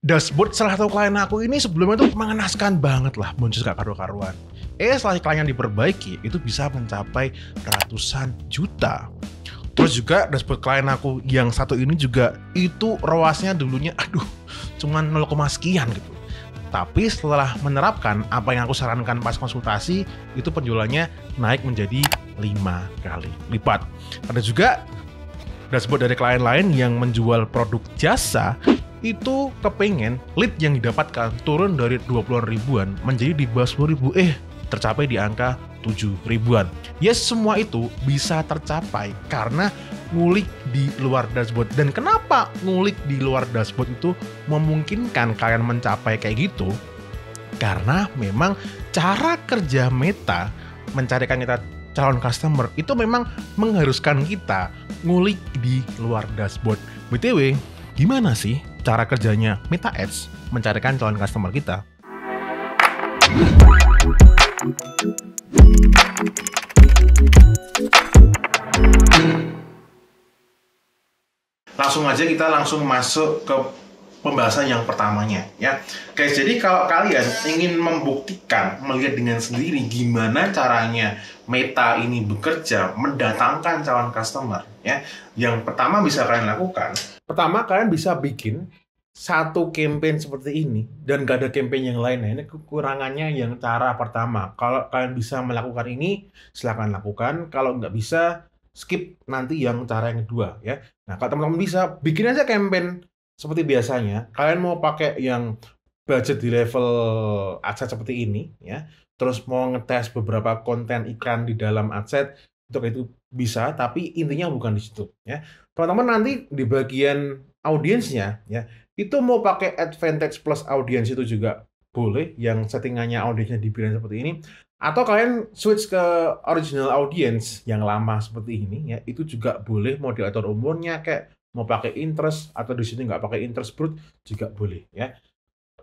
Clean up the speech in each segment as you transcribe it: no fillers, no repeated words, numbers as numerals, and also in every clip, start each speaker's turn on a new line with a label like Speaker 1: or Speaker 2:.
Speaker 1: Dashboard salah satu klien aku ini sebelumnya tuh mengenaskan banget lah, boncos gak karu-karuan. Setelah iklannya diperbaiki, itu bisa mencapai ratusan juta. Terus juga dashboard klien aku yang satu ini juga, itu ROAS-nya dulunya, cuman 0, sekian gitu. Tapi setelah menerapkan apa yang aku sarankan pas konsultasi, itu penjualannya naik menjadi 5 kali lipat. Ada juga dashboard dari klien lain yang menjual produk jasa, itu kepengen lead yang didapatkan turun dari 20 ribuan menjadi di bawah 10 ribu, tercapai di angka 7 ribuan. Yes, semua itu bisa tercapai karena ngulik di luar dashboard. Dan kenapa ngulik di luar dashboard itu memungkinkan kalian mencapai kayak gitu? Karena memang cara kerja Meta mencarikan kita calon customer itu memang mengharuskan kita ngulik di luar dashboard. BTW, gimana sih cara kerjanya Meta Ads mencarikan calon customer kita? Langsung aja kita masuk ke pembahasan yang pertamanya ya. Guys, jadi kalau kalian ingin membuktikan, melihat dengan sendiri gimana caranya Meta ini bekerja mendatangkan calon customer ya. Yang pertama bisa kalian lakukan, pertama kalian bisa bikin satu campaign seperti ini dan gak ada campaign yang lain. Nah, ini kekurangannya yang cara pertama. Kalau kalian bisa melakukan ini, silakan lakukan. Kalau nggak bisa, skip nanti yang cara yang kedua ya. Nah, kalau teman-teman bisa, bikin aja campaign seperti biasanya. Kalian mau pakai yang budget di level adset seperti ini ya. Terus mau ngetes beberapa konten iklan di dalam adset, itu bisa, tapi intinya bukan di situ ya. Teman-teman nanti di bagian audiensnya ya, itu mau pakai Advantage Plus Audience itu juga boleh, yang settingannya audiensnya dibilang seperti ini. Atau kalian switch ke original audience yang lama seperti ini ya, itu juga boleh. Mau diatur umurnya kayak mau pakai interest atau di sini nggak pakai interest brut juga boleh ya.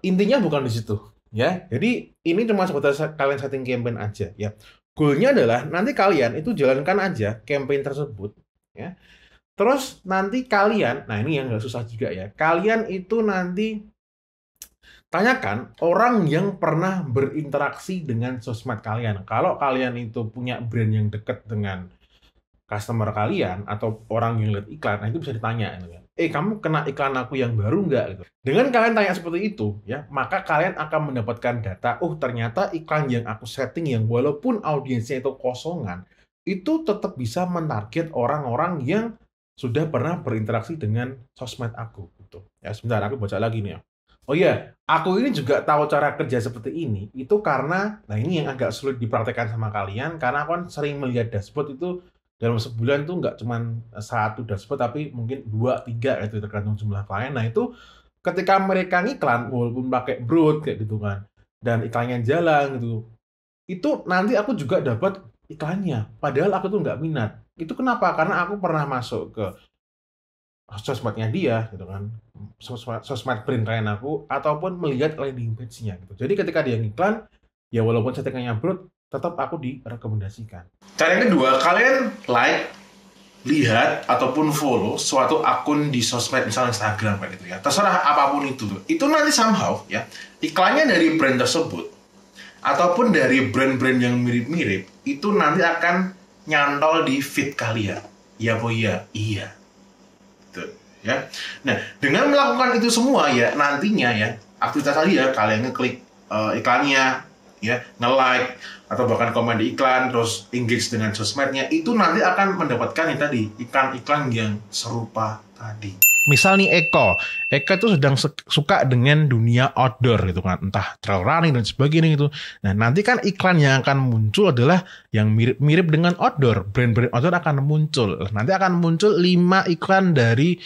Speaker 1: Intinya bukan di situ ya. Jadi ini cuma sebatas kalian setting campaign aja ya. Goalnya adalah nanti kalian itu jalankan aja campaign tersebut ya. Terus nanti kalian, nah ini yang nggak susah juga ya, kalian itu nanti tanyakan orang yang pernah berinteraksi dengan sosmed kalian. Kalau kalian itu punya brand yang dekat dengan customer kalian atau orang yang lihat iklan, nah itu bisa ditanya gitu kan. Kamu kena iklan aku yang baru nggak? Gitu. Dengan kalian tanya seperti itu ya, maka kalian akan mendapatkan data, ternyata iklan yang aku setting yang walaupun audiensnya itu kosongan, itu tetap bisa mentarget orang-orang yang sudah pernah berinteraksi dengan sosmed aku gitu. Ya, sebentar aku baca lagi nih ya. Oh iya, aku ini juga tahu cara kerja seperti ini itu karena, nah ini yang agak sulit dipraktekkan sama kalian, karena aku kan sering melihat dashboard itu dalam sebulan tuh nggak cuma satu dashboard, tapi mungkin 2, 3 itu tergantung jumlah klien. Nah itu ketika mereka ngiklan, walaupun pakai broad kayak gitu kan, dan iklannya jalan gitu, itu nanti aku juga dapat iklannya, padahal aku tuh nggak minat. Itu kenapa? Karena aku pernah masuk ke sosmednya dia gitu kan, sosmed brand klien aku, ataupun melihat landing page-nya gitu. Jadi ketika dia ngiklan, ya walaupun settingannya broad, tetap aku direkomendasikan. Cara yang kedua, kalian like, lihat ataupun follow suatu akun di sosmed, misalnya Instagram kayak gitu ya. Terserah apapun itu nanti somehow ya, iklannya dari brand tersebut ataupun dari brand-brand yang mirip-mirip itu nanti akan nyantol di feed kalian. Ya po iya, iya. Tuh, ya. Nah, dengan melakukan itu semua ya, nantinya ya, aktivitas tadi ya, kalian ngeklik iklannya, ya, nge-like atau bahkan komen di iklan, terus engage dengan sosmednya, itu nanti akan mendapatkan yang tadi, iklan-iklan yang serupa tadi. Misal nih Eko itu sedang suka dengan dunia outdoor gitu kan, entah trail running dan sebagainya gitu. Nah nanti kan iklan yang akan muncul adalah yang mirip-mirip dengan outdoor, brand-brand outdoor akan muncul. Nanti akan muncul 5 iklan dari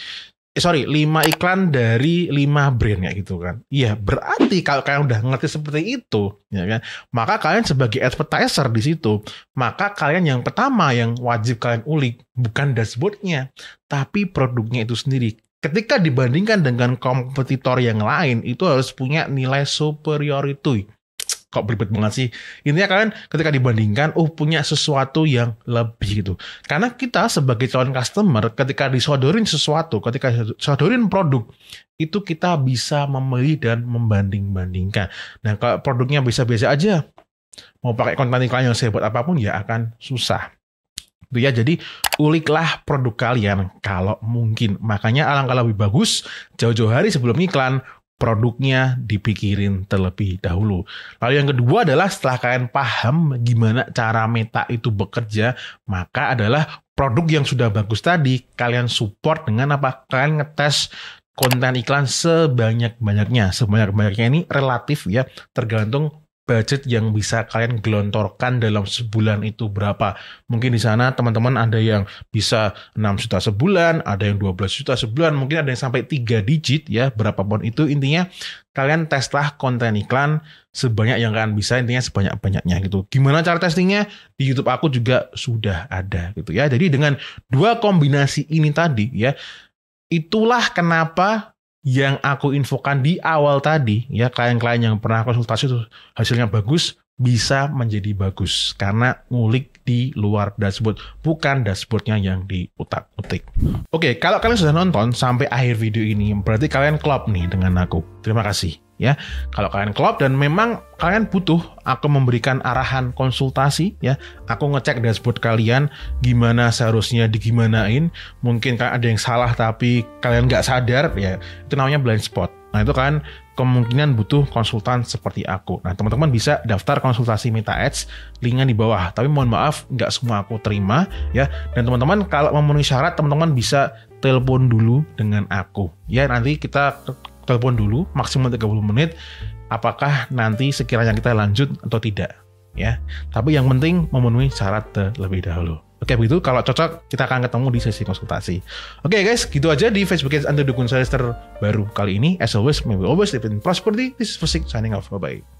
Speaker 1: 5 brand ya gitu kan. Iya, berarti kalau kalian udah ngerti seperti itu, ya kan, maka kalian sebagai advertiser di situ, maka kalian yang pertama yang wajib kalian ulik bukan dashboardnya, tapi produknya itu sendiri. Ketika dibandingkan dengan kompetitor yang lain, itu harus punya nilai superiority.
Speaker 2: kok beribet banget sih. Intinya kalian ketika dibandingkan, punya sesuatu yang lebih gitu. Karena kita sebagai calon customer, ketika disodorin sesuatu, ketika disodorin produk, itu kita bisa memilih dan membanding-bandingkan. Nah, kalau produknya biasa-biasa aja, mau pakai konten iklan yang sehebat apapun ya akan susah. Itu ya, jadi uliklah produk kalian kalau mungkin. Makanya alangkah lebih bagus jauh-jauh hari sebelum iklan, produknya dipikirin terlebih dahulu. Lalu yang kedua adalah setelah kalian paham gimana cara Meta itu bekerja, maka adalah produk yang sudah bagus tadi kalian support dengan apa? Kalian ngetes konten iklan sebanyak-banyaknya. Sebanyak-banyaknya ini relatif ya, tergantung budget yang bisa kalian gelontorkan dalam sebulan itu berapa. Mungkin di sana teman-teman ada yang bisa 6 juta sebulan, ada yang 12 juta sebulan, mungkin ada yang sampai 3 digit ya, berapapun itu. Intinya kalian teslah konten iklan sebanyak yang kalian bisa, intinya sebanyak-banyaknya gitu. Gimana cara testingnya? Di YouTube aku juga sudah ada gitu ya. Jadi dengan dua kombinasi ini tadi ya, itulah kenapa yang aku infokan di awal tadi ya, klien-klien yang pernah konsultasi itu hasilnya bagus, bisa menjadi bagus karena ngulik di luar dashboard, bukan dashboardnya yang diutak-utik. Oke, kalau kalian sudah nonton sampai akhir video ini, berarti kalian klop nih dengan aku. Terima kasih ya. Kalau kalian klop dan memang kalian butuh aku memberikan arahan konsultasi ya, aku ngecek dashboard kalian gimana seharusnya digimanain. Mungkin ada yang salah tapi kalian nggak sadar ya, itu namanya blind spot. Nah itu kan kemungkinan butuh konsultan seperti aku. Nah teman-teman bisa daftar konsultasi Meta Ads, linknya di bawah. Tapi mohon maaf nggak semua aku terima ya. Dan teman-teman kalau memenuhi syarat, teman-teman bisa telepon dulu dengan aku ya. Nanti kita telepon dulu maksimal 30 menit. Apakah nanti sekiranya kita lanjut atau tidak ya. Tapi yang penting memenuhi syarat terlebih dahulu. Oke, begitu. Kalau cocok, kita akan ketemu di sesi konsultasi. Oke guys, gitu aja di Facebook Ads Anda Dukun Sales terbaru kali ini. As always, may we always live in prosperity. This is Fasik signing off. Bye-bye.